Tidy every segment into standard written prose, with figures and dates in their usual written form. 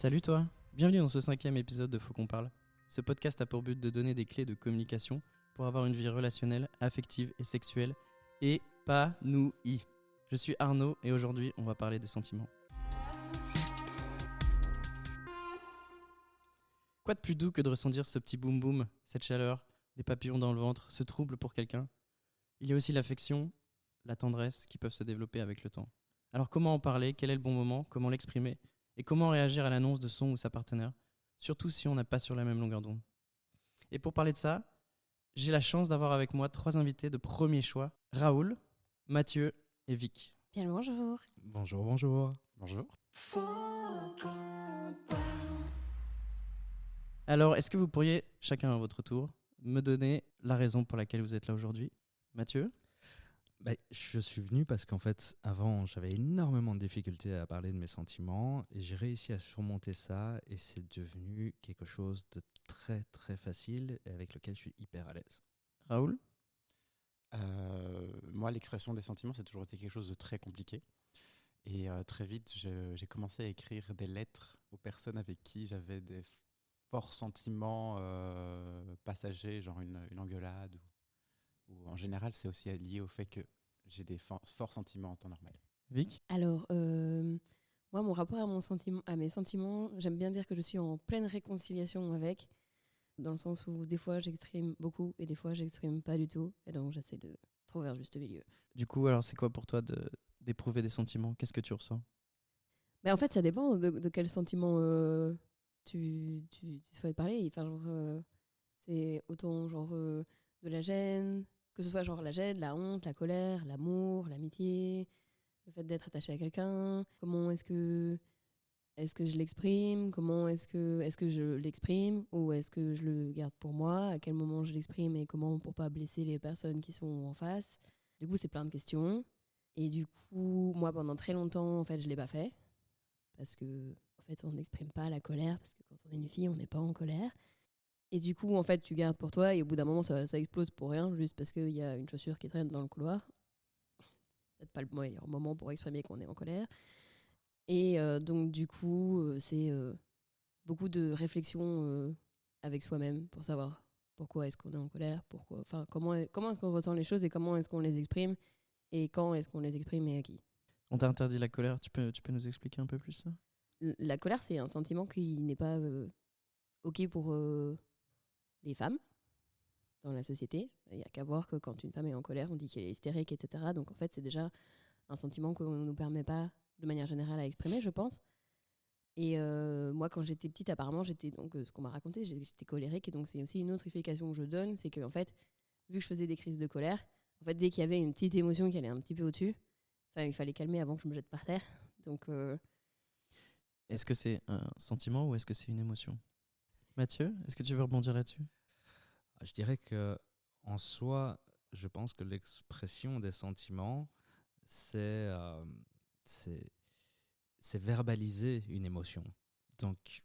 Salut toi, bienvenue dans ce 5e épisode de Faut qu'on parle. Ce podcast a pour but de donner des clés de communication pour avoir une vie relationnelle, affective et sexuelle épanouie. Je suis Arnaud et aujourd'hui on va parler des sentiments. Quoi de plus doux que de ressentir ce petit boum boum, cette chaleur, des papillons dans le ventre, ce trouble pour quelqu'un. Il y a aussi l'affection, la tendresse qui peuvent se développer avec le temps. Alors comment en parler, quel est le bon moment, comment l'exprimer et comment réagir à l'annonce de son ou sa partenaire, surtout si on n'est pas sur la même longueur d'onde. Et pour parler de ça, j'ai la chance d'avoir avec moi 3 invités de premier choix, Raoul, Mathieu et Vic. Bien le bonjour. Bonjour, bonjour. Bonjour. Alors, est-ce que vous pourriez, chacun à votre tour, me donner la raison pour laquelle vous êtes là aujourd'hui ? Mathieu ? Je suis venu parce qu'en fait, avant, j'avais énormément de difficultés à parler de mes sentiments et j'ai réussi à surmonter ça et c'est devenu quelque chose de très très facile et avec lequel je suis hyper à l'aise. Raoul ? Moi, l'expression des sentiments, c'est toujours été quelque chose de très compliqué. Et très vite, j'ai commencé à écrire des lettres aux personnes avec qui j'avais des forts sentiments passagers, genre une engueulade. Ou en général, c'est aussi lié au fait que j'ai des forts sentiments en temps normal. Vic ? Alors, moi, mon rapport à mes sentiments, j'aime bien dire que je suis en pleine réconciliation avec, dans le sens où des fois j'exprime beaucoup et des fois j'exprime pas du tout. Et donc j'essaie de trouver un juste milieu. Du coup, alors c'est quoi pour toi d'éprouver des sentiments ? Qu'est-ce que tu ressens ? Mais en fait, ça dépend de quel sentiment tu souhaites parler. Enfin, genre, c'est autant genre de la gêne, que ce soit genre la gêne, la honte, la colère, l'amour, l'amitié, le fait d'être attaché à quelqu'un. Comment est-ce que je l'exprime ? Comment est-ce que je l'exprime ou est-ce que je le garde pour moi ? À quel moment je l'exprime et comment pour pas blesser les personnes qui sont en face ? Du coup, c'est plein de questions. Et du coup, moi, pendant très longtemps, en fait, je l'ai pas fait parce que en fait, on n'exprime pas la colère parce que quand on est une fille, on n'est pas en colère. Et du coup, en fait, tu gardes pour toi et au bout d'un moment, ça explose pour rien, juste parce qu'il y a une chaussure qui traîne dans le couloir. Peut-être pas le meilleur moment pour exprimer qu'on est en colère. Et donc, du coup, c'est beaucoup de réflexion avec soi-même pour savoir pourquoi est-ce qu'on est en colère, comment est-ce qu'on ressent les choses et comment est-ce qu'on les exprime et quand est-ce qu'on les exprime et à qui. On t'a interdit la colère, tu peux nous expliquer un peu plus ça ? La colère, c'est un sentiment qui n'est pas OK pour les femmes dans la société. Il n'y a qu'à voir que quand une femme est en colère, on dit qu'elle est hystérique, etc. Donc en fait, c'est déjà un sentiment qu'on ne nous permet pas de manière générale à exprimer, je pense. Et moi, quand j'étais petite, apparemment, j'étais donc ce qu'on m'a raconté, j'étais colérique. Et donc c'est aussi une autre explication que je donne, c'est qu'en fait, vu que je faisais des crises de colère, en fait, dès qu'il y avait une petite émotion qui allait un petit peu au-dessus, il fallait calmer avant que je me jette par terre. Donc Est-ce que c'est un sentiment ou est-ce que c'est une émotion ? Mathieu, est-ce que tu veux rebondir là-dessus ? Je dirais que en soi, je pense que l'expression des sentiments, c'est verbaliser une émotion. Donc,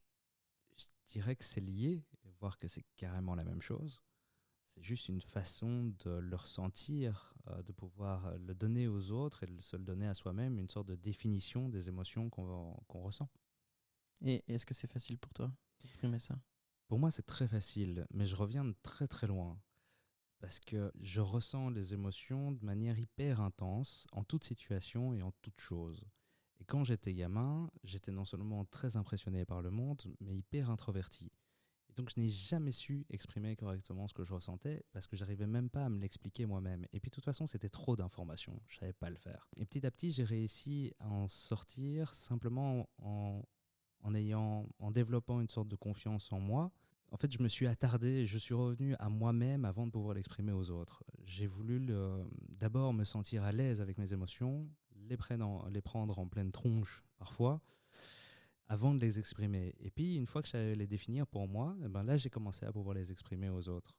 je dirais que c'est lié, voire que c'est carrément la même chose. C'est juste une façon de le ressentir, de pouvoir le donner aux autres et de se le donner à soi-même, une sorte de définition des émotions qu'on ressent. Et est-ce que c'est facile pour toi d'exprimer ça ? Pour moi, c'est très facile, mais je reviens de très très loin. Parce que je ressens les émotions de manière hyper intense, en toute situation et en toute chose. Et quand j'étais gamin, j'étais non seulement très impressionné par le monde, mais hyper introverti. Et donc je n'ai jamais su exprimer correctement ce que je ressentais, parce que j'arrivais même pas à me l'expliquer moi-même. Et puis de toute façon, c'était trop d'informations, je savais pas le faire. Et petit à petit, j'ai réussi à en sortir simplement en développant une sorte de confiance en moi. En fait, je me suis attardé, je suis revenu à moi-même avant de pouvoir l'exprimer aux autres. J'ai voulu d'abord me sentir à l'aise avec mes émotions, les prendre en pleine tronche parfois, avant de les exprimer. Et puis, une fois que j'allais les définir pour moi, là, j'ai commencé à pouvoir les exprimer aux autres.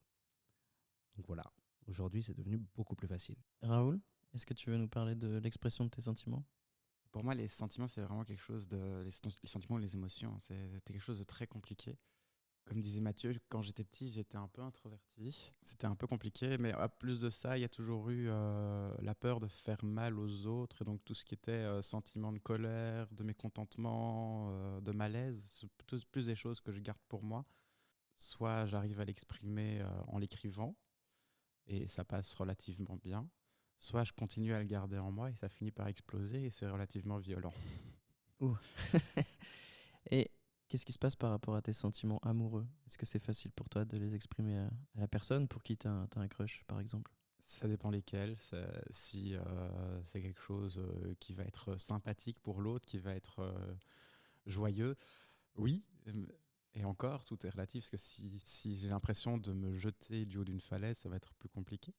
Donc voilà, aujourd'hui, c'est devenu beaucoup plus facile. Raoul, est-ce que tu veux nous parler de l'expression de tes sentiments ? Pour moi, les sentiments, c'est vraiment quelque chose de... Les sentiments ou les émotions, c'est quelque chose de très compliqué. Comme disait Mathieu, quand j'étais petit, j'étais un peu introverti. C'était un peu compliqué, mais à plus de ça, il y a toujours eu la peur de faire mal aux autres. Et donc tout ce qui était sentiment de colère, de mécontentement, de malaise, c'est plutôt plus des choses que je garde pour moi. Soit j'arrive à l'exprimer en l'écrivant, et ça passe relativement bien. Soit je continue à le garder en moi et ça finit par exploser et c'est relativement violent. Et qu'est-ce qui se passe par rapport à tes sentiments amoureux? Est-ce que c'est facile pour toi de les exprimer à la personne pour qui t'as un crush, par exemple? Ça dépend lesquels. Si c'est quelque chose qui va être sympathique pour l'autre, qui va être joyeux, oui. Et encore, tout est relatif, parce que si j'ai l'impression de me jeter du haut d'une falaise, ça va être plus compliqué.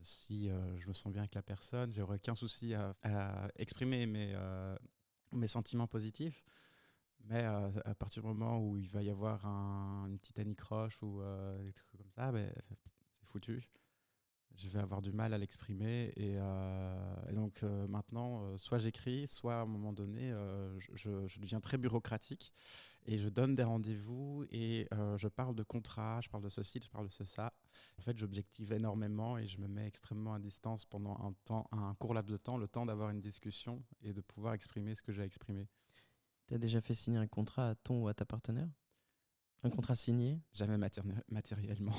Si je me sens bien avec la personne, j'aurai aucun souci à exprimer mes sentiments positifs. Mais à partir du moment où il va y avoir une petite anicroche ou des trucs comme ça, ben, c'est foutu. Je vais avoir du mal à l'exprimer. Et donc maintenant, soit j'écris, soit à un moment donné, je deviens très bureaucratique et je donne des rendez-vous et je parle de contrat, je parle de ceci, je parle de ça. En fait, j'objective énormément et je me mets extrêmement à distance pendant un court laps de temps, le temps d'avoir une discussion et de pouvoir exprimer ce que j'ai à exprimer. T'as déjà fait signer un contrat à ton ou à ta partenaire? Un contrat signé? Jamais matériellement.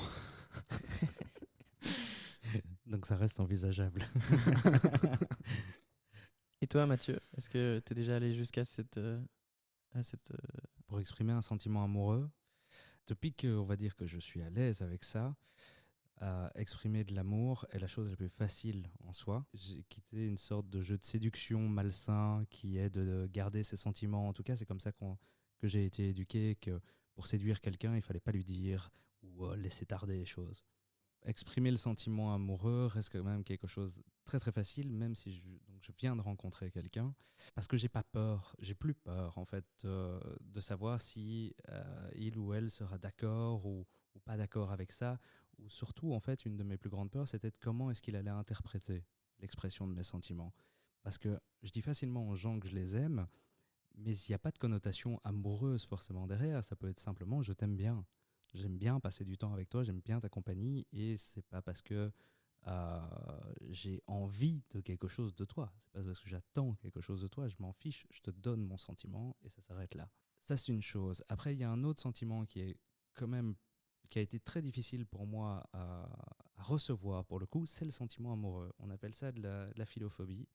Donc ça reste envisageable. Et toi, Mathieu, est-ce que t'es déjà allé jusqu'à cette Pour exprimer un sentiment amoureux, depuis que, on va dire que je suis à l'aise avec ça, exprimer de l'amour est la chose la plus facile en soi. J'ai quitté une sorte de jeu de séduction malsain qui est de garder ses sentiments. En tout cas, c'est comme ça que j'ai été éduqué, que pour séduire quelqu'un, il fallait pas lui dire ou laisser tarder les choses. Exprimer le sentiment amoureux reste quand même quelque chose de très très facile, même si donc je viens de rencontrer quelqu'un, parce que j'ai pas peur, j'ai plus peur en fait de savoir si il ou elle sera d'accord ou pas d'accord avec ça, ou surtout en fait une de mes plus grandes peurs c'était de comment est-ce qu'il allait interpréter l'expression de mes sentiments, parce que je dis facilement aux gens que je les aime, mais il n'y a pas de connotation amoureuse forcément derrière, ça peut être simplement je t'aime bien. J'aime bien passer du temps avec toi, j'aime bien ta compagnie, et c'est pas parce que j'ai envie de quelque chose de toi, c'est pas parce que j'attends quelque chose de toi, je m'en fiche, je te donne mon sentiment et ça s'arrête là. Ça c'est une chose. Après il y a un autre sentiment qui est quand même qui a été très difficile pour moi à recevoir pour le coup, c'est le sentiment amoureux. On appelle ça de la philophobie.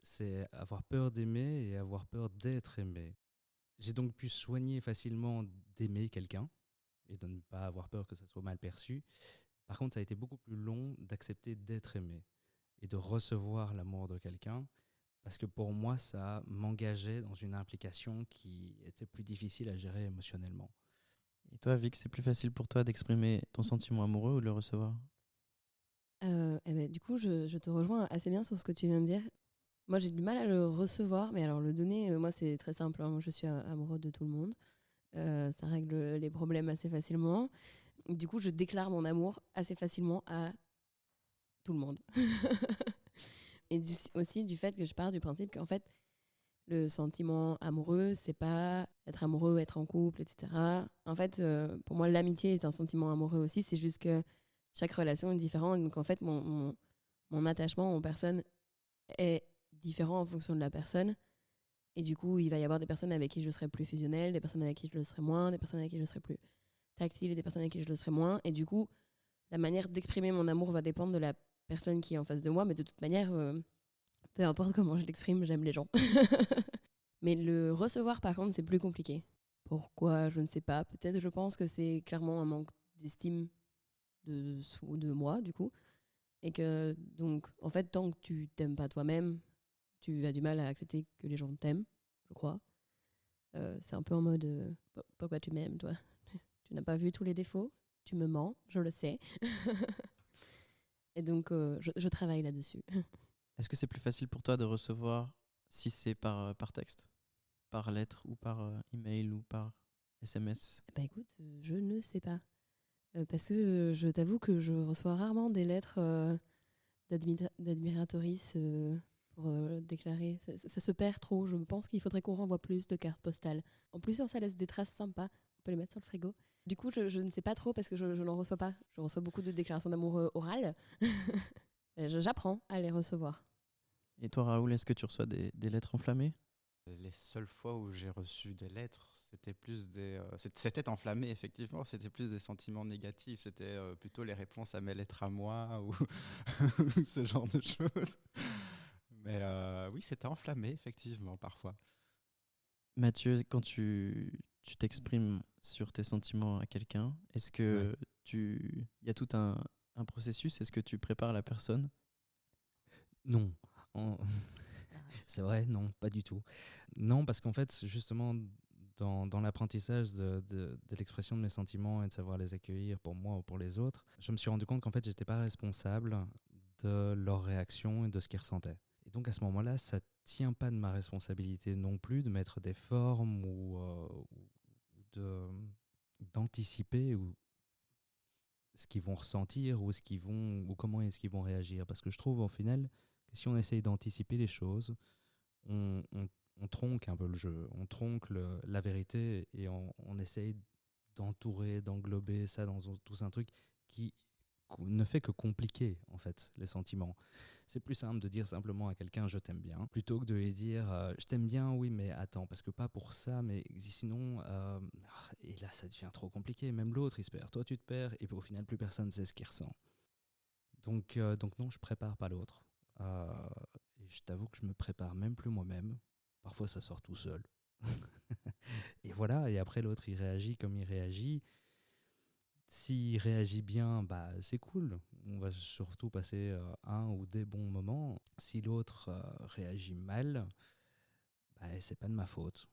C'est avoir peur d'aimer et avoir peur d'être aimé. J'ai donc pu soigner facilement d'aimer quelqu'un et de ne pas avoir peur que ça soit mal perçu. Par contre, ça a été beaucoup plus long d'accepter d'être aimé et de recevoir l'amour de quelqu'un, parce que pour moi, ça m'engageait dans une implication qui était plus difficile à gérer émotionnellement. Et toi, Vic, c'est plus facile pour toi d'exprimer ton sentiment amoureux ou de le recevoir? Eh ben, du coup, je te rejoins assez bien sur ce que tu viens de dire. Moi, j'ai du mal à le recevoir, mais alors le donner, moi, c'est très simple, hein. Moi, je suis amoureux de tout le monde. Ça règle les problèmes assez facilement. Du coup, je déclare mon amour assez facilement à tout le monde. Et aussi du fait que je pars du principe qu'en fait, le sentiment amoureux, c'est pas être amoureux, être en couple, etc. En fait, pour moi, l'amitié est un sentiment amoureux aussi. C'est juste que chaque relation est différente. Donc, en fait, mon attachement aux personnes est différent en fonction de la personne. Et du coup, il va y avoir des personnes avec qui je serai plus fusionnelle, des personnes avec qui je le serai moins, des personnes avec qui je serai plus tactile et des personnes avec qui je le serai moins. Et du coup, la manière d'exprimer mon amour va dépendre de la personne qui est en face de moi. Mais de toute manière, peu importe comment je l'exprime, j'aime les gens. Mais le recevoir, par contre, c'est plus compliqué. Pourquoi? Je ne sais pas. Peut-être, je pense que c'est clairement un manque d'estime de moi, du coup. Et que, donc, en fait, tant que tu t'aimes pas toi-même, tu as du mal à accepter que les gens t'aiment, je crois. C'est un peu en mode pourquoi tu m'aimes, toi? Tu n'as pas vu tous les défauts? Tu me mens, je le sais. Et donc, je travaille là-dessus. Est-ce que c'est plus facile pour toi de recevoir si c'est par texte, par lettre ou par email ou par SMS? Bah écoute, je ne sais pas. Parce que je t'avoue que je reçois rarement des lettres d'admiratrices pour déclarer. Ça se perd trop. Je pense qu'il faudrait qu'on renvoie plus de cartes postales. En plus, ça laisse des traces sympas. On peut les mettre sur le frigo. Du coup, je ne sais pas trop parce que je n'en reçois pas. Je reçois beaucoup de déclarations d'amour orales. J'apprends à les recevoir. Et toi, Raoul, est-ce que tu reçois des lettres enflammées? Les seules fois où j'ai reçu des lettres, c'était plus c'était enflammé, effectivement, c'était plus des sentiments négatifs, c'était plutôt les réponses à mes lettres à moi ou ce genre de choses. Mais oui, c'était enflammé, effectivement, parfois. Mathieu, quand tu t'exprimes sur tes sentiments à quelqu'un, est-ce que il y a tout un processus? Est-ce que tu prépares la personne? Non. En- C'est vrai, non, pas du tout. Non, parce qu'en fait, justement, dans l'apprentissage de l'expression de mes sentiments et de savoir les accueillir pour moi ou pour les autres, je me suis rendu compte qu'en fait, j'étais pas responsable de leurs réactions et de ce qu'ils ressentaient. Et donc à ce moment-là, ça tient pas de ma responsabilité non plus de mettre des formes ou d'anticiper ou ce qu'ils vont ressentir ou comment est-ce qu'ils vont réagir. Parce que je trouve au final que si on essaye d'anticiper les choses, on tronque un peu le jeu, on tronque la vérité et on essaye d'entourer, d'englober ça dans tout un truc qui ne fait que compliquer en fait les sentiments. C'est plus simple de dire simplement à quelqu'un je t'aime bien plutôt que de lui dire je t'aime bien oui mais attends parce que pas pour ça mais sinon et là ça devient trop compliqué, même l'autre il se perd, toi tu te perds et puis au final plus personne sait ce qu'il ressent. Donc non, je prépare pas l'autre. Et je t'avoue que je me prépare même plus moi-même. Parfois ça sort tout seul. Et voilà, et après l'autre il réagit comme il réagit. S'il réagit bien, bah c'est cool. On va surtout passer un ou des bons moments. Si l'autre réagit mal, bah, c'est pas de ma faute.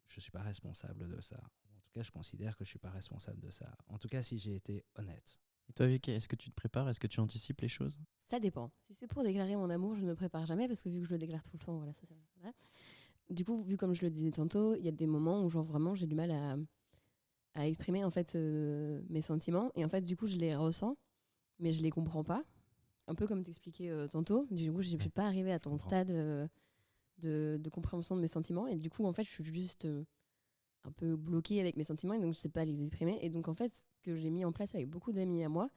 Je suis pas responsable de ça. En tout cas, je considère que je suis pas responsable de ça. En tout cas, si j'ai été honnête. Et toi, Vicky, est-ce que tu te prépares? Est-ce que tu anticipes les choses? Ça dépend. Si c'est pour déclarer mon amour, je ne me prépare jamais parce que vu que je le déclare tout le temps, voilà, voilà. Du coup, vu comme je le disais tantôt, il y a des moments où genre vraiment j'ai du mal à exprimer en fait mes sentiments et en fait du coup je les ressens mais je les comprends pas. Un peu comme t'expliquais tantôt. Du coup, je ne suis pas arrivée à ton stade de compréhension de mes sentiments et du coup en fait je suis juste un peu bloquée avec mes sentiments et donc je sais pas les exprimer et donc en fait ce que j'ai mis en place avec beaucoup d'amis à moi,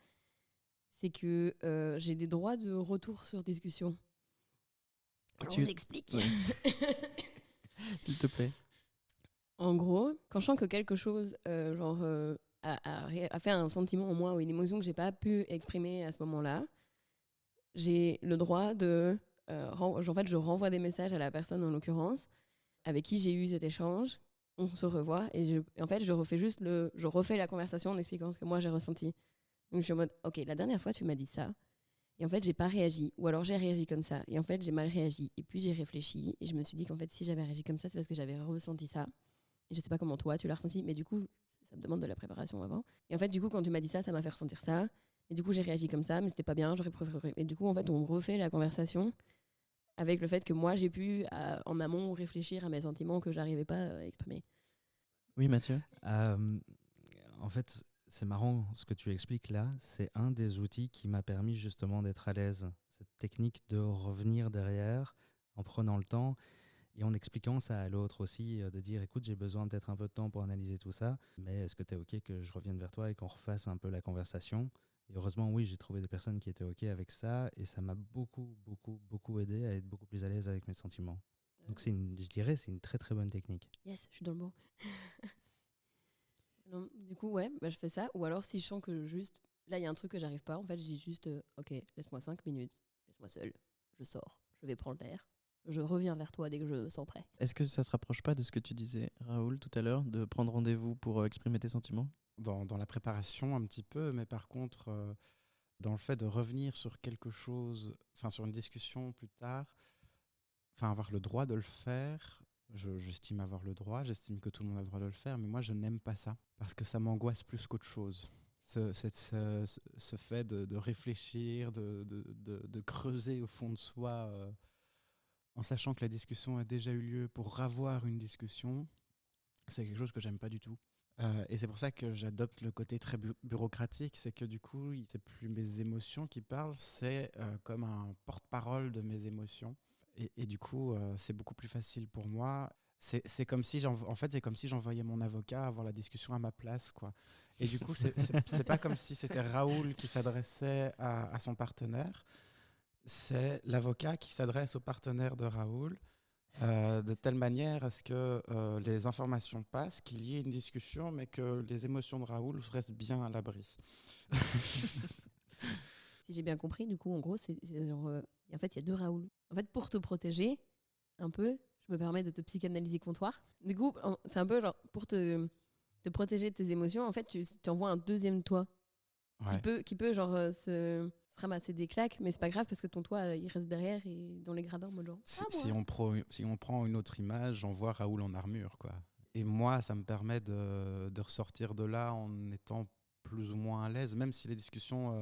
c'est que j'ai des droits de retour sur discussion. Alors, on s'explique. Oui. S'il te plaît. En gros, quand je sens que quelque chose a fait un sentiment en moi ou une émotion que j'ai pas pu exprimer à ce moment-là, j'ai le droit de en fait je renvoie des messages à la personne en l'occurrence avec qui j'ai eu cet échange, on se revoit et en fait je refais la conversation en expliquant ce que moi j'ai ressenti. Donc je suis en mode OK, la dernière fois tu m'as dit ça et en fait j'ai pas réagi ou alors j'ai réagi comme ça et en fait j'ai mal réagi et puis j'ai réfléchi et je me suis dit qu'en fait si j'avais réagi comme ça c'est parce que j'avais ressenti ça. Et je sais pas comment toi tu l'as ressenti mais du coup ça me demande de la préparation avant. Et en fait du coup quand tu m'as dit ça m'a fait ressentir ça. Et du coup, j'ai réagi comme ça, mais c'était pas bien, j'aurais préféré. Et du coup, en fait, on refait la conversation avec le fait que moi, j'ai pu, en amont, réfléchir à mes sentiments que j'arrivais pas à exprimer. Oui, Mathieu. En fait, c'est marrant ce que tu expliques là. C'est un des outils qui m'a permis justement d'être à l'aise. Cette technique de revenir derrière en prenant le temps et en expliquant ça à l'autre aussi, de dire écoute, j'ai besoin peut-être un peu de temps pour analyser tout ça, mais est-ce que tu es OK que je revienne vers toi et qu'on refasse un peu la conversation? Et heureusement, oui, j'ai trouvé des personnes qui étaient OK avec ça et ça m'a beaucoup, beaucoup, beaucoup aidé à être beaucoup plus à l'aise avec mes sentiments. Donc je dirais c'est une très très bonne technique. Yes, je suis dans le bon. Non, du coup, ouais, bah, je fais ça. Ou alors, si je sens que juste, là, il y a un truc que j'arrive pas, en fait, je dis juste, OK, laisse-moi 5 minutes, laisse-moi seul, je sors, je vais prendre l'air, je reviens vers toi dès que je me sens prêt. Est-ce que ça se rapproche pas de ce que tu disais, Raoul, tout à l'heure, de prendre rendez-vous pour exprimer tes sentiments? Dans la préparation un petit peu, mais par contre, dans le fait de revenir sur quelque chose, enfin sur une discussion plus tard, enfin avoir le droit de le faire, j'estime avoir le droit, j'estime que tout le monde a le droit de le faire, mais moi je n'aime pas ça, parce que ça m'angoisse plus qu'autre chose. Ce fait de réfléchir, de creuser au fond de soi, en sachant que la discussion a déjà eu lieu pour ravoir une discussion, c'est quelque chose que j'aime pas du tout. Et c'est pour ça que j'adopte le côté très bureaucratique, c'est que du coup, c'est plus mes émotions qui parlent, c'est comme un porte-parole de mes émotions. Et du coup, c'est beaucoup plus facile pour moi. c'est comme si en fait, c'est comme si j'envoyais mon avocat avoir la discussion à ma place, quoi. Et du coup, c'est pas comme si c'était Raoul qui s'adressait à son partenaire. C'est l'avocat qui s'adresse au partenaire de Raoul de telle manière à ce que les informations passent, qu'il y ait une discussion, mais que les émotions de Raoul restent bien à l'abri. Si j'ai bien compris, du coup, en gros, c'est genre. En fait, il y a deux Raoul. En fait, pour te protéger, un peu, je me permets de te psychanalyser comptoir. Du coup, c'est un peu genre, pour te protéger de tes émotions, en fait, tu envoies un deuxième toi Ouais. qui peut genre, se ramasser des claques, mais c'est pas grave parce que ton toit, il reste derrière et dans les gradins, en mode genre, Si, moi. si on prend une autre image, j'en vois Raoul en armure, quoi. Et moi, ça me permet de ressortir de là en étant plus ou moins à l'aise, même si les discussions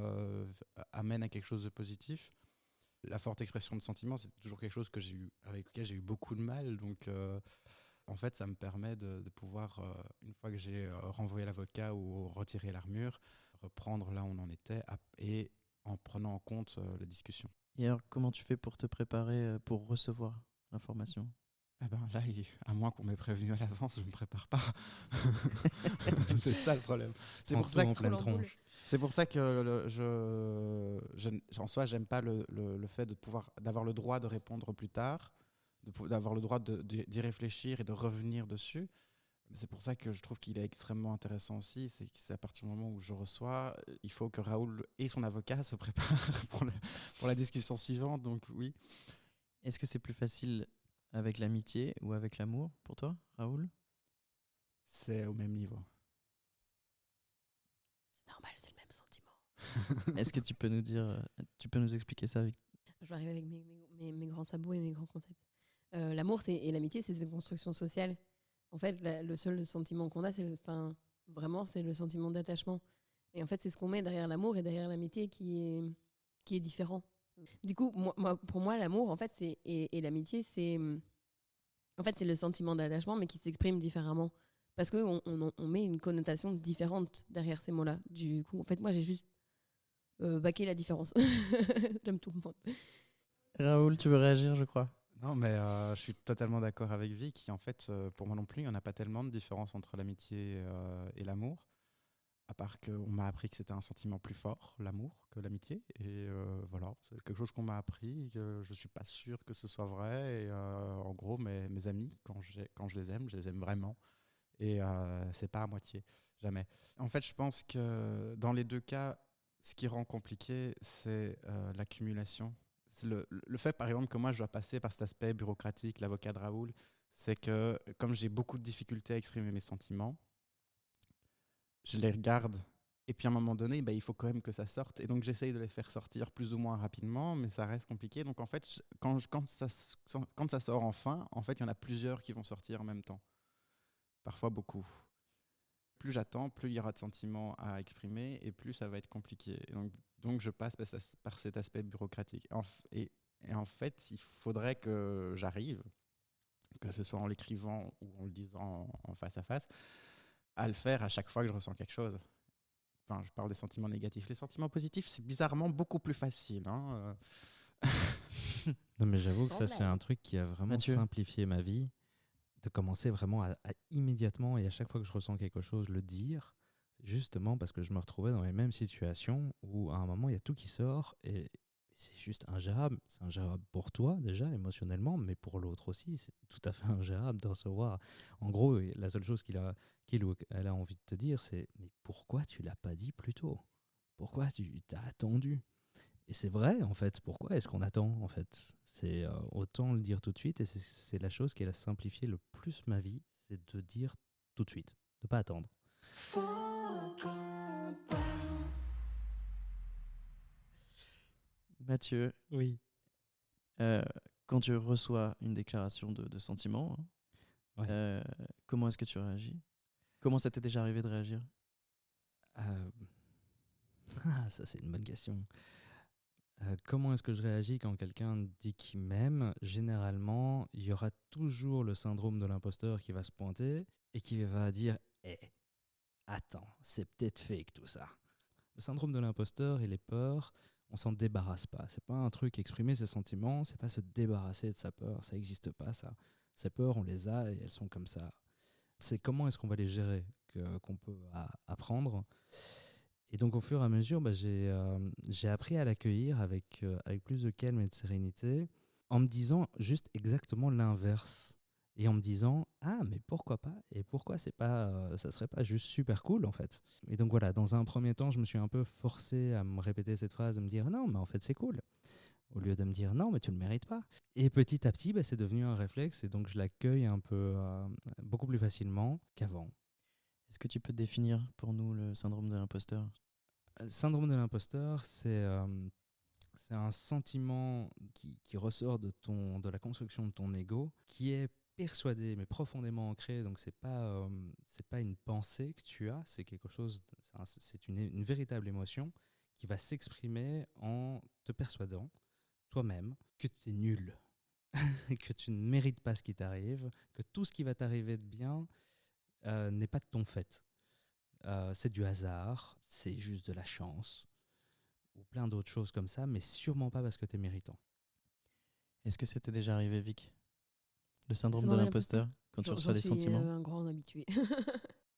amènent à quelque chose de positif. La forte expression de sentiments, c'est toujours quelque chose avec lequel j'ai eu beaucoup de mal. Donc, en fait, ça me permet de pouvoir, une fois que j'ai renvoyé l'avocat ou retiré l'armure, reprendre là où on en était et en prenant en compte la discussion. Et alors, comment tu fais pour te préparer pour recevoir l'information? Eh ben là, à moins qu'on m'ait prévenu à l'avance, je ne me prépare pas. C'est ça le problème. C'est Prends pour tout ça en que, pleine Roule en boule. tronche. c'est pour ça que en soi, j'aime pas le fait d'avoir le droit de répondre plus tard, d'avoir le droit d'y réfléchir et de revenir dessus. C'est pour ça que je trouve qu'il est extrêmement intéressant aussi. C'est à partir du moment où je reçois, il faut que Raoul et son avocat se préparent pour la discussion suivante. Donc oui, Est-ce que c'est plus facile avec l'amitié ou avec l'amour pour toi, Raoul? c'est au même niveau. C'est normal, c'est le même sentiment. Est-ce que tu peux nous expliquer ça avec... Je vais arriver avec mes grands sabots et mes grands concepts. L'amour et l'amitié, c'est des constructions sociales. En fait, le seul sentiment qu'on a, vraiment, c'est le sentiment d'attachement. Et en fait, c'est ce qu'on met derrière l'amour et derrière l'amitié qui est différent. Du coup, pour moi, l'amour, en fait, et l'amitié, en fait, c'est le sentiment d'attachement, mais qui s'exprime différemment. Parce qu'on on met une connotation différente derrière ces mots-là. Du coup, en fait, moi, j'ai juste baqué la différence. J'aime tout le monde. Raoul, tu veux réagir, je crois. Non, mais je suis totalement d'accord avec Vic. En fait, pour moi non plus, il n'y en a pas tellement de différence entre l'amitié et l'amour. À part qu'on m'a appris que c'était un sentiment plus fort, l'amour, que l'amitié. Et voilà, c'est quelque chose qu'on m'a appris, que je ne suis pas sûr que ce soit vrai. Et en gros, mes amis, quand je les aime vraiment. Et c'est pas à moitié, jamais. En fait, je pense que dans les deux cas, ce qui rend compliqué, c'est l'accumulation. C'est le fait, par exemple, que moi, je dois passer par cet aspect bureaucratique, l'avocat de Raoul, c'est que comme j'ai beaucoup de difficultés à exprimer mes sentiments, je les regarde. Et puis à un moment donné, bah, il faut quand même que ça sorte. Et donc j'essaye de les faire sortir plus ou moins rapidement, mais ça reste compliqué. Donc en fait, quand ça sort enfin, en fait, il y en a plusieurs qui vont sortir en même temps. Parfois beaucoup. Plus j'attends, plus il y aura de sentiments à exprimer et plus ça va être compliqué. Donc je passe par cet aspect bureaucratique. Et en fait, il faudrait que j'arrive, que ce soit en l'écrivant ou en le disant en face à face, à le faire à chaque fois que je ressens quelque chose. Enfin, je parle des sentiments négatifs. Les sentiments positifs, c'est bizarrement beaucoup plus facile. Hein. Non, mais j'avoue que Sans ça, c'est blague. un truc qui a vraiment Mathieu. simplifié ma vie. De commencer vraiment à immédiatement et à chaque fois que je ressens quelque chose, le dire. Justement parce que je me retrouvais dans les mêmes situations où à un moment, il y a tout qui sort et c'est juste ingérable. C'est ingérable pour toi déjà émotionnellement, mais pour l'autre aussi, c'est tout à fait ingérable de recevoir. En gros, la seule chose qu'il ou elle a envie de te dire, c'est mais pourquoi tu l'as pas dit plus tôt? Pourquoi tu t'as attendu? Et c'est vrai, en fait. Pourquoi est-ce qu'on attend, en fait? C'est autant le dire tout de suite, et c'est la chose qui a simplifié le plus ma vie, c'est de dire tout de suite, de pas attendre. Mathieu, Oui. euh, quand tu reçois une déclaration de sentiments, Ouais. comment est-ce que tu réagis? Comment ça t'est déjà arrivé de réagir? Euh, ça, c'est une bonne question. Comment est-ce que je réagis quand quelqu'un dit qu'il m'aime? Généralement, il y aura toujours le syndrome de l'imposteur qui va se pointer et qui va dire Eh, attends, c'est peut-être fake tout ça. Le syndrome de l'imposteur et les peurs, on s'en débarrasse pas. C'est pas un truc exprimer ses sentiments, c'est pas se débarrasser de sa peur. Ça n'existe pas, ça. Ces peurs, on les a et elles sont comme ça. C'est comment est-ce qu'on va les gérer qu'on peut apprendre. Et donc, au fur et à mesure, j'ai appris à l'accueillir avec plus de calme et de sérénité, en me disant juste exactement l'inverse. Et en me disant, ah, mais pourquoi pas? Et pourquoi ça serait pas juste super cool, en fait? Et donc, voilà, dans un premier temps, je me suis un peu forcé à me répéter cette phrase, de me dire, non, mais en fait, c'est cool. Au lieu de me dire, non, mais tu le mérites pas. Et petit à petit, c'est devenu un réflexe. Et donc, je l'accueille un peu, beaucoup plus facilement qu'avant. Est-ce que tu peux définir pour nous le syndrome de l'imposteur? Le syndrome de l'imposteur, c'est un sentiment qui ressort de la construction de ton ego, qui est persuadé, mais profondément ancré. Donc, c'est pas une pensée que tu as, c'est quelque chose, c'est une véritable émotion qui va s'exprimer en te persuadant toi-même que tu es nul, que tu ne mérites pas ce qui t'arrive, que tout ce qui va t'arriver de bien n'est pas de ton fait. C'est du hasard, c'est juste de la chance, ou plein d'autres choses comme ça, mais sûrement pas parce que tu es méritant. Est-ce que c'était déjà arrivé, Vic? Le syndrome de Syndrome de l'imposteur, quand tu reçois des sentiments? un grand habitué.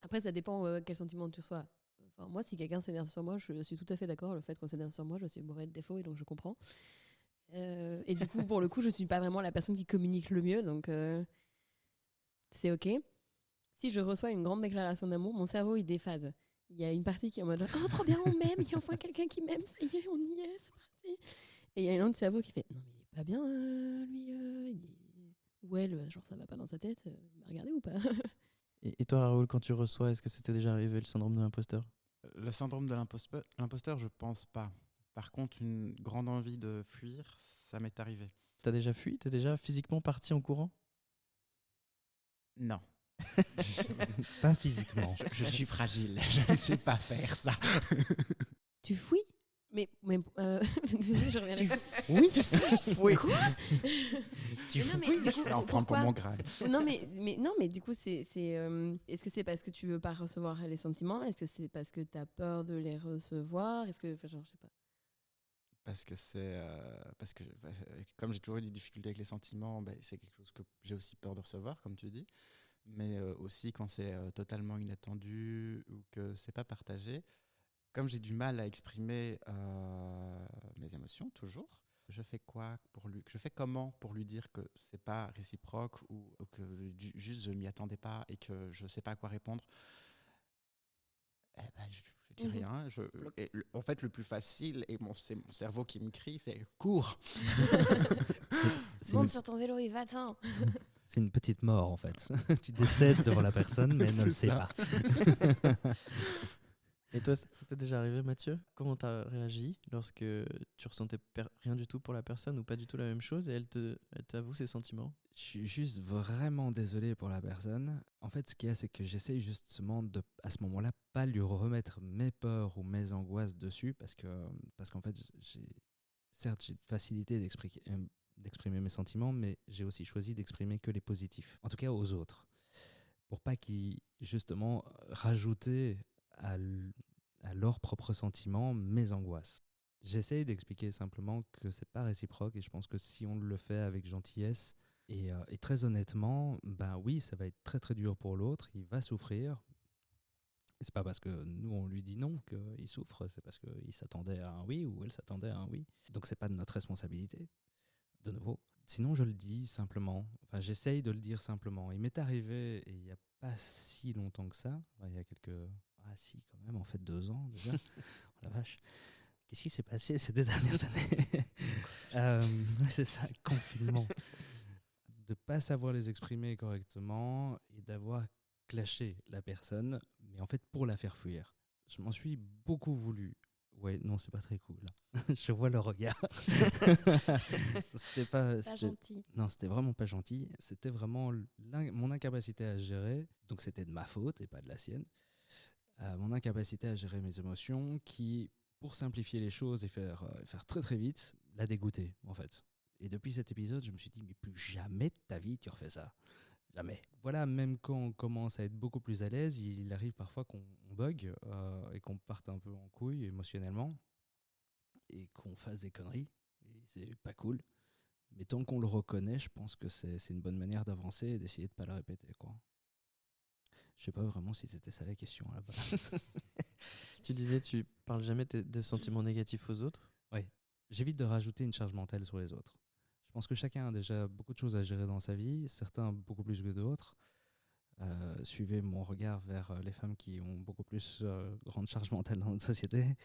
Après, ça dépend quel sentiment tu reçois. Enfin, moi, si quelqu'un s'énerve sur moi, je suis tout à fait d'accord. Le fait qu'on s'énerve sur moi, je suis bourrée de défauts et donc je comprends. Et du coup, pour le coup, je suis pas vraiment la personne qui communique le mieux, donc c'est ok. Si je reçois une grande déclaration d'amour, mon cerveau il déphase. Il y a une partie qui est en mode oh trop bien on m'aime, il y a enfin quelqu'un qui m'aime, ça y est on y est, c'est parti. Et il y a une autre cerveau qui fait non mais il est pas bien lui, ou elle, genre ça va pas dans sa tête, il m'a regardé ou pas. Et toi, Raoul, quand tu reçois, est-ce que c'était déjà arrivé le syndrome de l'imposteur? Le syndrome de l'imposteur, je pense pas. Par contre, une grande envie de fuir, ça m'est arrivé. T'as déjà fui? T'es déjà physiquement parti en courant? Non. Pas physiquement. Je suis fragile, je ne sais pas faire ça. Tu fouilles mais désolée, je reviens là-dessus. Oui, Oui. Quoi tu Mais non, fous. mais du coup, Je vais en prendre pour pourquoi mon grade. non mais du coup est-ce que c'est parce que tu veux pas recevoir les sentiments? Est-ce que c'est parce que tu as peur de les recevoir? Est-ce que enfin, genre je sais pas. Parce que comme j'ai toujours eu des difficultés avec les sentiments, c'est quelque chose que j'ai aussi peur de recevoir, comme tu dis. Mais aussi quand c'est totalement inattendu ou que c'est pas partagé. Comme j'ai du mal à exprimer mes émotions toujours, je fais comment pour lui dire que c'est pas réciproque ou que juste je m'y attendais pas et que je sais pas à quoi répondre. Je dis rien. En fait, le plus facile, et c'est mon cerveau qui me crie, c'est cours. C'est Monte une, sur ton vélo et va-t'en. c'est une petite mort en fait. Tu décèdes devant la personne, mais elle ne le C'est sait ça. pas. Et toi, c'était déjà arrivé, Mathieu? Comment t'as réagi lorsque tu ressentais rien du tout pour la personne ou pas du tout la même chose et elle t'avoue ses sentiments? Je suis juste vraiment désolé pour la personne. En fait, ce qu'il y a, c'est que j'essaye justement de, à ce moment-là, pas lui remettre mes peurs ou mes angoisses dessus parce qu'en fait, certes, j'ai une facilité d'exprimer mes sentiments, mais j'ai aussi choisi d'exprimer que les positifs, en tout cas aux autres, pour pas qu'ils, justement, rajoutaient à leurs propres sentiments mes angoisses. J'essaye d'expliquer simplement que c'est pas réciproque et je pense que si on le fait avec gentillesse et très honnêtement, ben oui, ça va être très très dur pour l'autre, il va souffrir. Et c'est pas parce que nous on lui dit non qu'il souffre, c'est parce qu'il s'attendait à un oui ou elle s'attendait à un oui. Donc c'est pas de notre responsabilité, de nouveau. Sinon je le dis simplement, enfin j'essaye de le dire simplement. Il m'est arrivé, et il n'y a pas si longtemps que ça, il y a ah si quand même, en fait 2 ans déjà, oh la vache. Qu'est-ce qui s'est passé ces 2 dernières années? C'est ça, confinement. De pas savoir les exprimer correctement et d'avoir clashé la personne, mais en fait pour la faire fuir. Je m'en suis beaucoup voulu. Ouais, non, c'est pas très cool. Je vois le regard. Pas gentil. Non, c'était vraiment pas gentil. C'était vraiment mon incapacité à gérer. Donc c'était de ma faute et pas de la sienne. Mon incapacité à gérer mes émotions qui, pour simplifier les choses et faire très très vite, l'a dégoûté en fait. Et depuis cet épisode, je me suis dit, mais plus jamais de ta vie tu refais ça. Jamais. Voilà, même quand on commence à être beaucoup plus à l'aise, il arrive parfois qu'on bug et qu'on parte un peu en couille émotionnellement et qu'on fasse des conneries. Et c'est pas cool. Mais tant qu'on le reconnaît, je pense que c'est une bonne manière d'avancer et d'essayer de ne pas le répéter, quoi. Je sais pas vraiment si c'était ça la question à la base. Tu disais, tu parles jamais de sentiments négatifs aux autres. Oui. J'évite de rajouter une charge mentale sur les autres. Je pense que chacun a déjà beaucoup de choses à gérer dans sa vie, certains beaucoup plus que d'autres. Suivez mon regard vers les femmes qui ont beaucoup plus grande charge mentale dans notre société.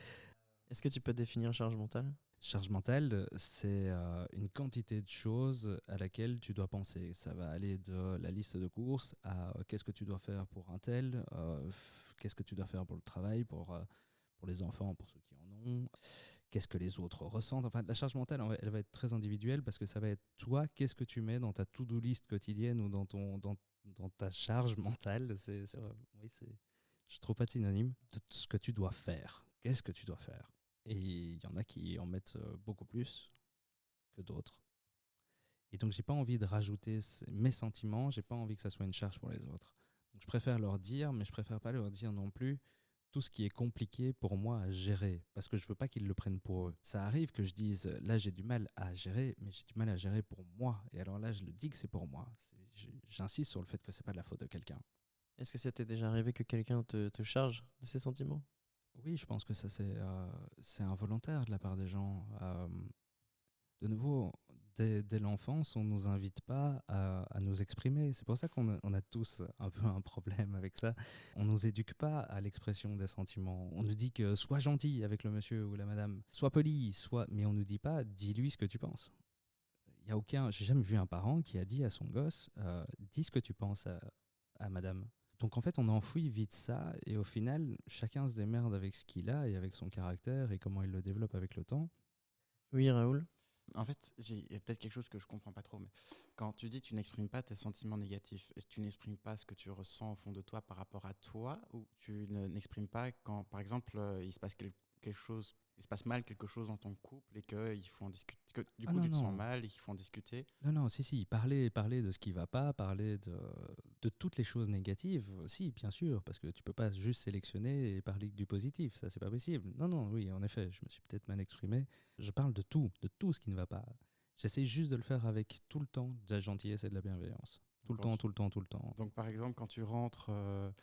Est-ce que tu peux définir charge mentale? Charge mentale, c'est une quantité de choses à laquelle tu dois penser. Ça va aller de la liste de courses à qu'est-ce que tu dois faire pour un tel, qu'est-ce que tu dois faire pour le travail, pour les enfants, pour ceux qui en ont, qu'est-ce que les autres ressentent. Enfin, la charge mentale, elle va être très individuelle parce que ça va être toi, qu'est-ce que tu mets dans ta to-do list quotidienne ou dans ta charge mentale. Oui, je trouve pas de synonyme de ce que tu dois faire. Qu'est-ce que tu dois faire? Et il y en a qui en mettent beaucoup plus que d'autres. Et donc, j'ai pas envie de rajouter mes sentiments, j'ai pas envie que ça soit une charge pour les autres. Donc, je préfère leur dire, mais je préfère pas leur dire non plus tout ce qui est compliqué pour moi à gérer, parce que je veux pas qu'ils le prennent pour eux. Ça arrive que je dise, là, j'ai du mal à gérer, mais j'ai du mal à gérer pour moi. Et alors là, je le dis que c'est pour moi. J'insiste sur le fait que c'est pas de la faute de quelqu'un. Est-ce que c'était déjà arrivé que quelqu'un te charge de ses sentiments? Oui, je pense que ça, c'est involontaire de la part des gens. De nouveau, dès l'enfance, on ne nous invite pas à nous exprimer. C'est pour ça qu'on a tous un peu un problème avec ça. On ne nous éduque pas à l'expression des sentiments. On nous dit que sois gentil avec le monsieur ou la madame, sois poli, mais on ne nous dit pas dis-lui ce que tu penses. Il y a aucun, j'ai jamais vu un parent qui a dit à son gosse dis ce que tu penses à madame. Donc en fait, on enfouit vite ça et au final, chacun se démerde avec ce qu'il a et avec son caractère et comment il le développe avec le temps. Oui, Raoul. En fait, il y a peut-être quelque chose que je comprends pas trop, mais quand tu dis tu n'exprimes pas tes sentiments négatifs, est-ce que tu n'exprimes pas ce que tu ressens au fond de toi par rapport à toi, ou tu n'exprimes pas quand, par exemple, il se passe quelque chose, il se passe mal quelque chose dans ton couple et qu'il faut en discuter, que du Ah coup non, tu te sens non. mal et qu'il faut en discuter? Non, si, parler de ce qui va pas, parler de toutes les choses négatives, si, bien sûr, parce que tu peux pas juste sélectionner et parler que du positif, ça c'est pas possible. Non, oui, en effet, je me suis peut-être mal exprimé. Je parle de tout ce qui ne va pas. J'essaie juste de le faire avec tout le temps de la gentillesse et de la bienveillance. Tout le temps, tout le temps, tout le temps. Donc par exemple, quand tu rentres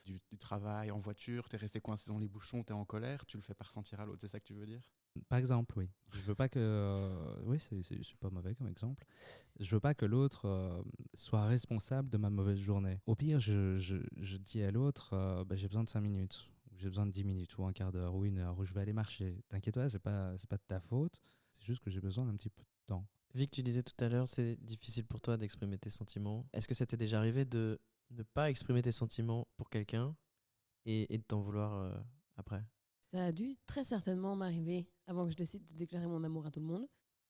du travail en voiture, tu es resté coincé dans les bouchons, tu es en colère, tu le fais pas ressentir à l'autre, c'est ça que tu veux dire? Par exemple, oui. Je veux pas que. Oui, c'est pas mauvais comme exemple. Je veux pas que l'autre soit responsable de ma mauvaise journée. Au pire, je dis à l'autre bah, j'ai besoin de 5 minutes, ou j'ai besoin de 10 minutes, ou un quart d'heure, ou une heure, ou je vais aller marcher. T'inquiète pas, c'est pas de ta faute. C'est juste que j'ai besoin d'un petit peu de temps. Vic, tu disais tout à l'heure, c'est difficile pour toi d'exprimer tes sentiments. Est-ce que ça t'est déjà arrivé de ne pas exprimer tes sentiments pour quelqu'un et de t'en vouloir après? Ça a dû très certainement m'arriver avant que je décide de déclarer mon amour à tout le monde.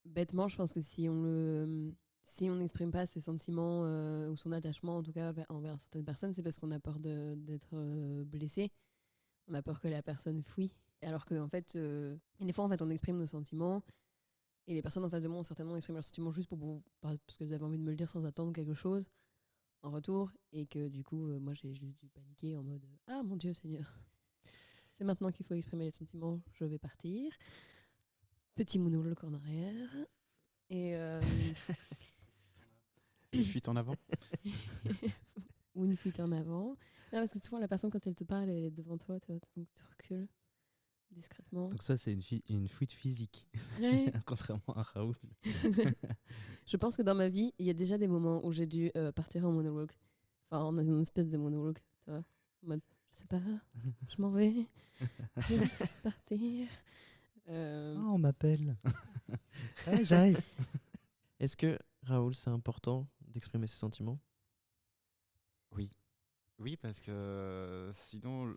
Bêtement, je pense que si on n'exprime pas ses sentiments ou son attachement, en tout cas envers certaines personnes, c'est parce qu'on a peur d'être blessé. On a peur que la personne fuit. Alors que, en fait, des fois, en fait, on exprime nos sentiments et les personnes en face de moi ont certainement exprimé leurs sentiments juste parce qu'elles avaient envie de me le dire sans attendre quelque chose en retour. Et que du coup, moi, j'ai juste dû paniquer en mode ah mon Dieu Seigneur, c'est maintenant qu'il faut exprimer les sentiments, je vais partir. Petit monologue en arrière. Et Une fuite en avant? ou une fuite en avant. Non, parce que souvent, la personne, quand elle te parle, elle est devant toi, donc tu recules discrètement. Donc ça, c'est une fuite physique, Ouais. contrairement à Raoul. Je pense que dans ma vie, il y a déjà des moments où j'ai dû partir en monologue. Enfin, en une espèce de monologue, tu vois. En mode, je sais pas, je m'en vais, je vais partir. on m'appelle. Ouais, j'arrive. Est-ce que, Raoul, c'est important d'exprimer ses sentiments? Oui, parce que sinon,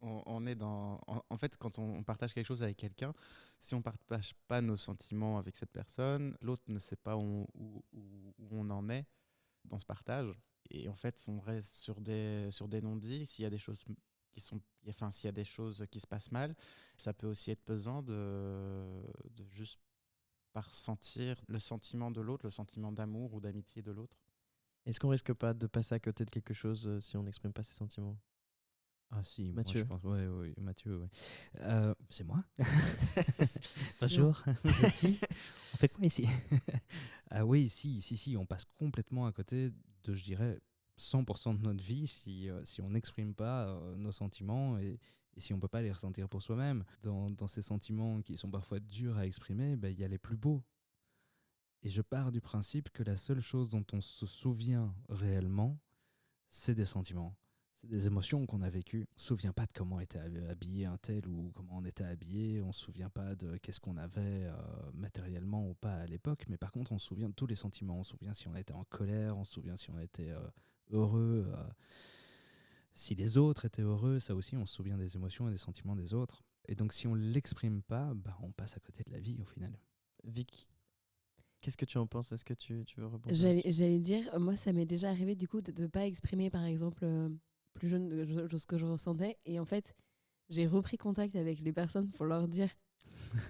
on est dans... En fait, quand on partage quelque chose avec quelqu'un, si on ne partage pas nos sentiments avec cette personne, l'autre ne sait pas où on en est dans ce partage. Et en fait, on reste sur des non-dits. S'il y a des choses s'il y a des choses qui se passent mal, ça peut aussi être pesant de juste pas ressentir le sentiment de l'autre, le sentiment d'amour ou d'amitié de l'autre. Est-ce qu'on risque pas de passer à côté de quelque chose si on n'exprime pas ses sentiments? Ah si, moi Mathieu. je pense. Ouais, Mathieu, ouais. C'est moi. Bonjour. Vous êtes qui? On fait quoi ici? Ah oui, si, on passe complètement à côté de, je dirais, 100% de notre vie si on n'exprime pas nos sentiments et si on peut pas les ressentir pour soi-même. Dans ces sentiments qui sont parfois durs à exprimer, ben, il y a les plus beaux. Et je pars du principe que la seule chose dont on se souvient réellement, c'est des sentiments. C'est des émotions qu'on a vécues. On ne se souvient pas de comment était habillé un tel ou comment on était habillé. On ne se souvient pas de qu'est-ce qu'on avait matériellement ou pas à l'époque. Mais par contre, on se souvient de tous les sentiments. On se souvient si on était en colère. On se souvient si on était heureux. Si les autres étaient heureux, ça aussi, on se souvient des émotions et des sentiments des autres. Et donc, si on ne l'exprime pas, bah, on passe à côté de la vie au final. Vic, qu'est-ce que tu en penses? Est-ce que tu veux rebondir J'allais là-dessus? j'allais dire, moi, ça m'est déjà arrivé du coup de ne pas exprimer, par exemple, plus jeune, ce que je ressentais. Et en fait, j'ai repris contact avec les personnes pour leur dire,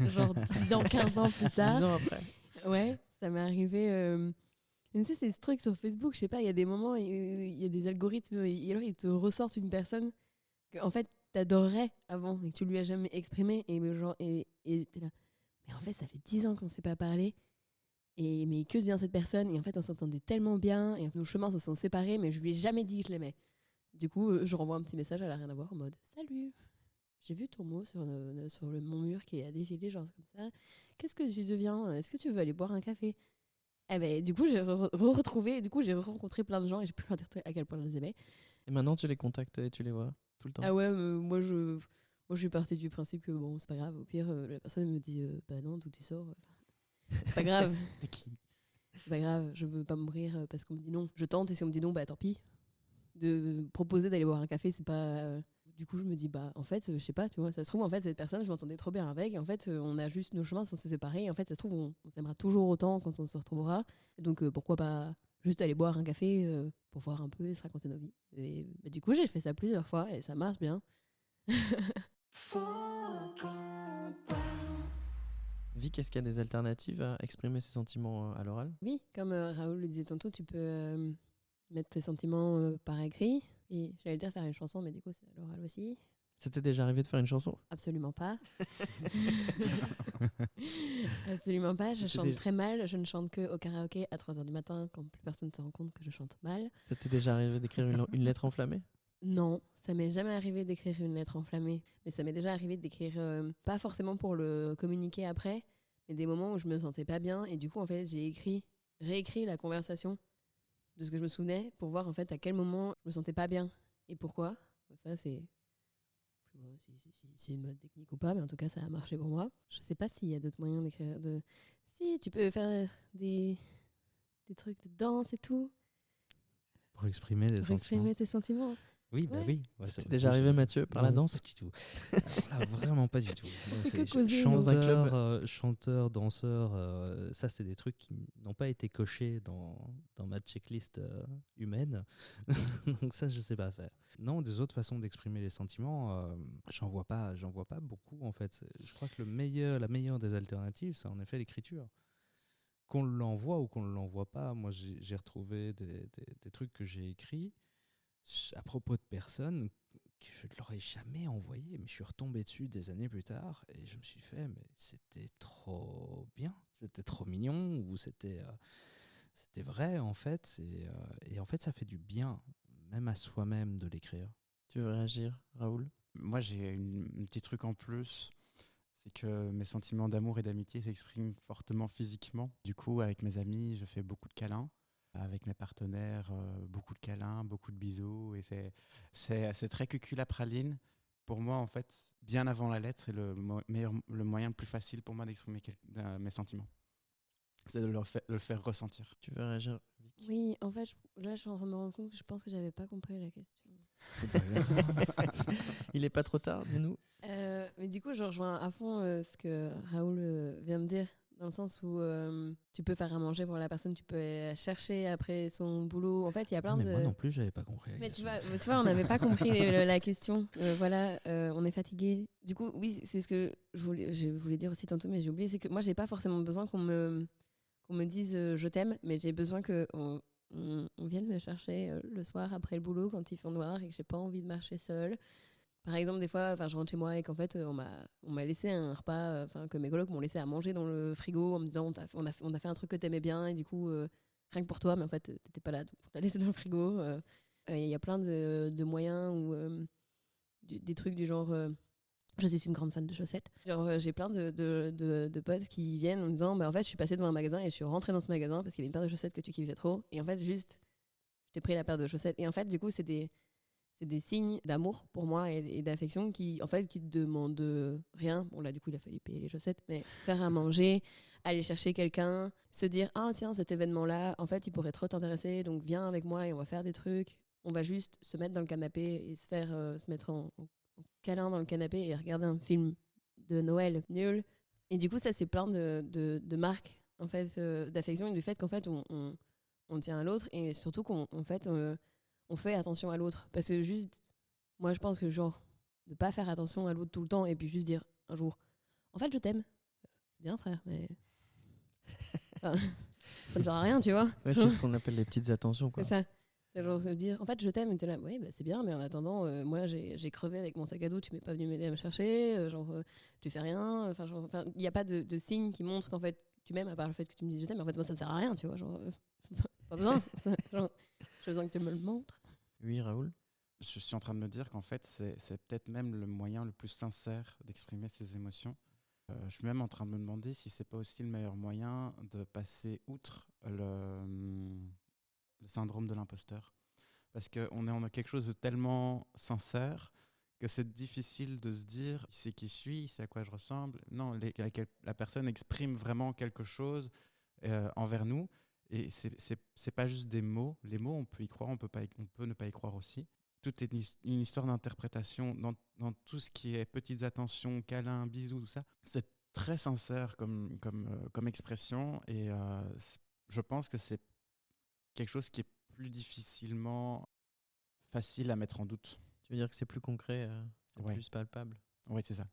genre 10 ans, 15 ans plus 10 tard. ans après. Ouais, ça m'est arrivé. Tu sais, c'est ce truc sur Facebook, je sais pas, il y a des moments, il y a des algorithmes, et alors ils te ressortent une personne que, en fait, t'adorerais avant et que tu lui as jamais exprimé. Et t'es là. Mais en fait, ça fait 10 ans qu'on s'est pas parlé. Mais que devient cette personne? Et en fait, on s'entendait tellement bien, et nos chemins se sont séparés, mais je lui ai jamais dit que je l'aimais. Du coup, je renvoie un petit message, elle a rien à voir, en mode salut, j'ai vu ton mot sur mon mur qui a défilé, genre comme ça. Qu'est-ce que tu deviens? Est-ce que tu veux aller boire un café? Eh ben, du coup, j'ai retrouvé, du coup, j'ai rencontré plein de gens et j'ai pu leur dire à quel point je les aimais. Et maintenant, tu les contactes et tu les vois tout le temps. Ah ouais, moi, je suis partie du principe que bon, c'est pas grave. Au pire, la personne me dit bah non, d'où tu sors? C'est pas grave. T'es qui? C'est pas grave, je veux pas mourir parce qu'on me dit non. Je tente et si on me dit non, bah tant pis. De proposer d'aller boire un café, c'est pas. Du coup, je me dis, bah en fait, je sais pas, tu vois, ça se trouve, en fait, cette personne, je m'entendais trop bien avec. Et en fait, on a juste nos chemins sont séparés. Et en fait, ça se trouve, on s'aimera toujours autant quand on se retrouvera. Et donc, pourquoi pas juste aller boire un café pour voir un peu et se raconter nos vies. Et bah, du coup, j'ai fait ça plusieurs fois et ça marche bien. Vic, est-ce qu'il y a des alternatives à exprimer ses sentiments à l'oral? Oui, comme Raoul le disait tantôt, tu peux mettre tes sentiments par écrit. Et j'allais dire faire une chanson, mais du coup, c'est à l'oral aussi. C'était déjà arrivé de faire une chanson? Absolument pas. Absolument pas. Je C'était chante déjà- très mal. Je ne chante que au karaoké à 3h du matin quand plus personne ne se rend compte que je chante mal. C'était déjà arrivé d'écrire une lettre enflammée? Non, ça m'est jamais arrivé d'écrire une lettre enflammée. Mais ça m'est déjà arrivé d'écrire, pas forcément pour le communiquer après, mais des moments où je me sentais pas bien. Et du coup, en fait, j'ai réécrit la conversation de ce que je me souvenais pour voir en fait à quel moment je me sentais pas bien et pourquoi. Ça, c'est. Je sais pas si c'est une mode technique ou pas, mais en tout cas, ça a marché pour moi. Je sais pas s'il y a d'autres moyens d'écrire. Si, tu peux faire des trucs de danse et tout Pour exprimer des pour sentiments. exprimer tes sentiments. Oui, bah Ouais. oui. Ouais, C'était ça- déjà arrivé, Mathieu, par la Non, danse? Pas du tout. Alors là, vraiment pas du tout. Moi, Fais que c'est causer. Dans un club. chanteur, danseur, ça c'est des trucs qui n'ont pas été cochés dans ma checklist humaine. Donc ça, je sais pas faire. Non, des autres façons d'exprimer les sentiments, j'en vois pas beaucoup en fait. Je crois que la meilleure des alternatives, c'est en effet l'écriture. Qu'on l'envoie ou qu'on ne l'envoie pas, moi j'ai retrouvé des trucs que j'ai écrits à propos de personnes que je ne l'aurais jamais envoyé, mais je suis retombé dessus des années plus tard et je me suis fait, mais c'était trop bien, c'était trop mignon, ou c'était vrai en fait, et en fait ça fait du bien, même à soi-même, de l'écrire. Tu veux réagir, Raoul? Moi, j'ai un petit truc en plus, c'est que mes sentiments d'amour et d'amitié s'expriment fortement physiquement. Du coup, avec mes amis, je fais beaucoup de câlins. Avec mes partenaires, beaucoup de câlins, beaucoup de bisous. Et c'est très cuculapraline. Pour moi, en fait, bien avant la lettre, c'est le moyen le plus facile pour moi d'exprimer mes sentiments. C'est de le faire ressentir. Tu veux réagir, Vic? Oui, en fait, là, je suis en train de me rendre compte que je pense que j'avais pas compris la question. C'est pas grave. Il est pas trop tard, dis-nous. Mais du coup, je rejoins à fond ce que Raoul vient de dire, dans le sens où tu peux faire à manger pour la personne, tu peux aller la chercher après son boulot. En fait, il y a plein mais de. moi non plus, j'avais pas compris. la Mais tu question. vois, on n'avait pas compris la question. Voilà, on est fatigué. Du coup, oui, c'est ce que je voulais dire aussi tantôt, mais j'ai oublié, c'est que moi, j'ai pas forcément besoin qu'on me dise je t'aime, mais j'ai besoin qu'on on vienne me chercher le soir après le boulot quand il fait noir et que j'ai pas envie de marcher seule. Par exemple, des fois, je rentre chez moi et qu'en fait, on m'a laissé un repas, que mes colocs m'ont laissé à manger dans le frigo en me disant on a fait un truc que t'aimais bien et du coup, rien que pour toi, mais en fait, t'étais pas là, donc on l'a laissé dans le frigo. Il y a plein de moyens ou des trucs du genre. Je suis une grande fan de chaussettes. Genre, j'ai plein de potes qui viennent en me disant en fait, je suis passée devant un magasin et je suis rentrée dans ce magasin parce qu'il y avait une paire de chaussettes que tu kiffais trop. Et en fait, juste, je t'ai pris la paire de chaussettes. Et en fait, du coup, c'est des signes d'amour pour moi et d'affection qui te demandent rien. Bon, là, du coup, il a fallu payer les chaussettes, mais faire à manger, aller chercher quelqu'un, se dire ah, tiens, cet événement-là, en fait, il pourrait trop t'intéresser, donc viens avec moi et on va faire des trucs. On va juste se mettre dans le canapé et se mettre en câlin dans le canapé et regarder un film de Noël nul. Et du coup, ça, c'est plein de marques en fait, d'affection et du fait qu'en fait, on tient à l'autre et surtout qu'on fait, on fait attention à l'autre. Parce que juste, moi, je pense que genre, de pas faire attention à l'autre tout le temps et puis juste dire un jour, en fait, je t'aime. C'est bien, frère, mais ça me sert à rien, tu vois. Ouais, c'est ce qu'on appelle les petites attentions, quoi. C'est ça. C'est genre se dire, en fait, je t'aime, et t'es là, oui, bah, c'est bien, mais en attendant, moi, j'ai crevé avec mon sac à dos, tu m'es pas venu m'aider à me chercher, tu fais rien. Il n'y a pas de signe qui montre qu'en fait, tu m'aimes, à part le fait que tu me dises je t'aime, mais en fait, moi, ça me sert à rien, tu vois. Pas besoin. J'ai besoin que tu me le montres. Oui, Raoul. Je suis en train de me dire qu'en fait, c'est peut-être même le moyen le plus sincère d'exprimer ses émotions. Je suis même en train de me demander si c'est pas aussi le meilleur moyen de passer outre le syndrome de l'imposteur. Parce qu'on est en quelque chose de tellement sincère que c'est difficile de se dire il sait qui je suis, il sait à quoi je ressemble. Non, la personne exprime vraiment quelque chose envers nous. Et c'est pas juste des mots. Les mots, on peut y croire, on peut ne pas y croire aussi. Tout est une histoire d'interprétation dans tout ce qui est petites attentions, câlins, bisous, tout ça. C'est très sincère comme expression et je pense que c'est quelque chose qui est plus difficilement facile à mettre en doute. Tu veux dire que c'est plus concret, c'est Ouais. plus palpable. Oui, c'est ça.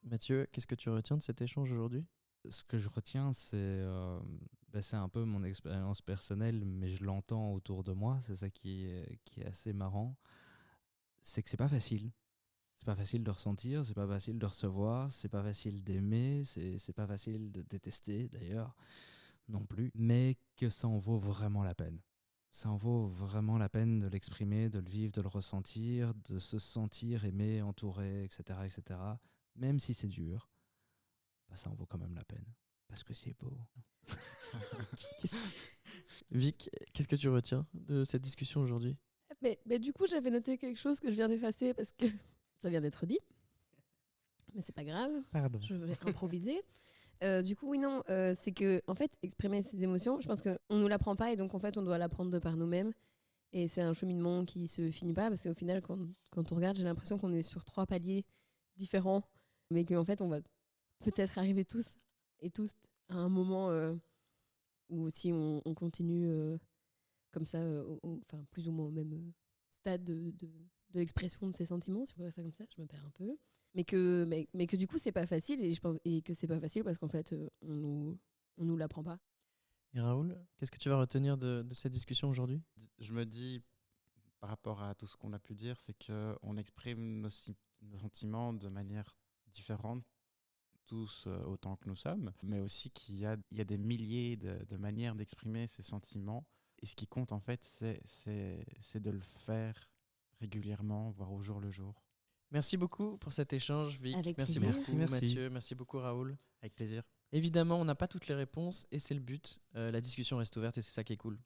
Mathieu, qu'est-ce que tu retiens de cet échange aujourd'hui ? Ce que je retiens, c'est un peu mon expérience personnelle, mais je l'entends autour de moi. C'est ça qui est assez marrant. C'est que c'est pas facile. C'est pas facile de ressentir, c'est pas facile de recevoir, c'est pas facile d'aimer, c'est pas facile de détester d'ailleurs non plus. Mais que ça en vaut vraiment la peine. Ça en vaut vraiment la peine de l'exprimer, de le vivre, de le ressentir, de se sentir aimé, entouré, etc., etc. Même si c'est dur. Ça en vaut quand même la peine. Parce que c'est beau. Vic, qu'est-ce que tu retiens de cette discussion aujourd'hui ? Mais du coup, j'avais noté quelque chose que je viens d'effacer parce que ça vient d'être dit. Mais c'est pas grave. Pardon. Je vais improviser. Du coup, oui, non, c'est que, en fait, exprimer ses émotions, je pense qu'on nous l'apprend pas et donc, en fait, on doit l'apprendre de par nous-mêmes. Et c'est un cheminement qui se finit pas parce qu'au final, quand on regarde, j'ai l'impression qu'on est sur 3 paliers différents, mais qu'en fait, on va peut-être arriver tous et tous à un moment où si on continue comme ça, plus ou moins au même stade de l'expression de ses sentiments, si on peut dire ça comme ça, je me perds un peu. Mais que du coup, c'est pas facile et que c'est pas facile parce qu'en fait, on nous l'apprend pas. Et Raoul, qu'est-ce que tu vas retenir de cette discussion aujourd'hui ? Je me dis, par rapport à tout ce qu'on a pu dire, c'est qu'on exprime nos sentiments de manière différente, tous autant que nous sommes, mais aussi qu'il y a des milliers de manières d'exprimer ces sentiments. Et ce qui compte, en fait, c'est de le faire régulièrement, voire au jour le jour. Merci beaucoup pour cet échange, Vic. Avec Merci plaisir. beaucoup, Merci. Mathieu. Merci beaucoup, Raoul. Avec plaisir. Évidemment, on n'a pas toutes les réponses et c'est le but. La discussion reste ouverte et c'est ça qui est cool.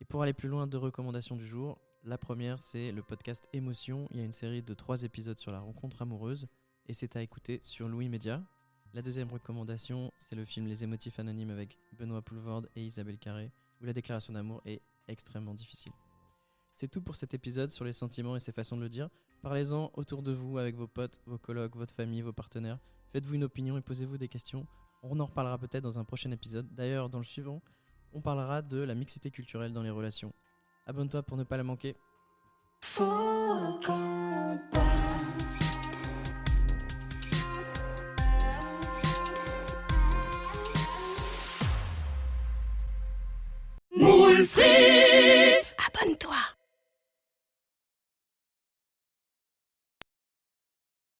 Et pour aller plus loin, 2 recommandations du jour. La première, c'est le podcast Émotion. Il y a une série de 3 épisodes sur la rencontre amoureuse et c'est à écouter sur Louis Média. La deuxième recommandation, c'est le film Les émotifs anonymes avec Benoît Poulvorde et Isabelle Carré, où la déclaration d'amour est extrêmement difficile. C'est tout pour cet épisode sur les sentiments et ses façons de le dire. Parlez-en autour de vous, avec vos potes, vos colocs, votre famille, vos partenaires. Faites-vous une opinion et posez-vous des questions. On en reparlera peut-être dans un prochain épisode. D'ailleurs, dans le suivant, on parlera de la mixité culturelle dans les relations. Abonne-toi pour ne pas la manquer. Faut qu'on parle.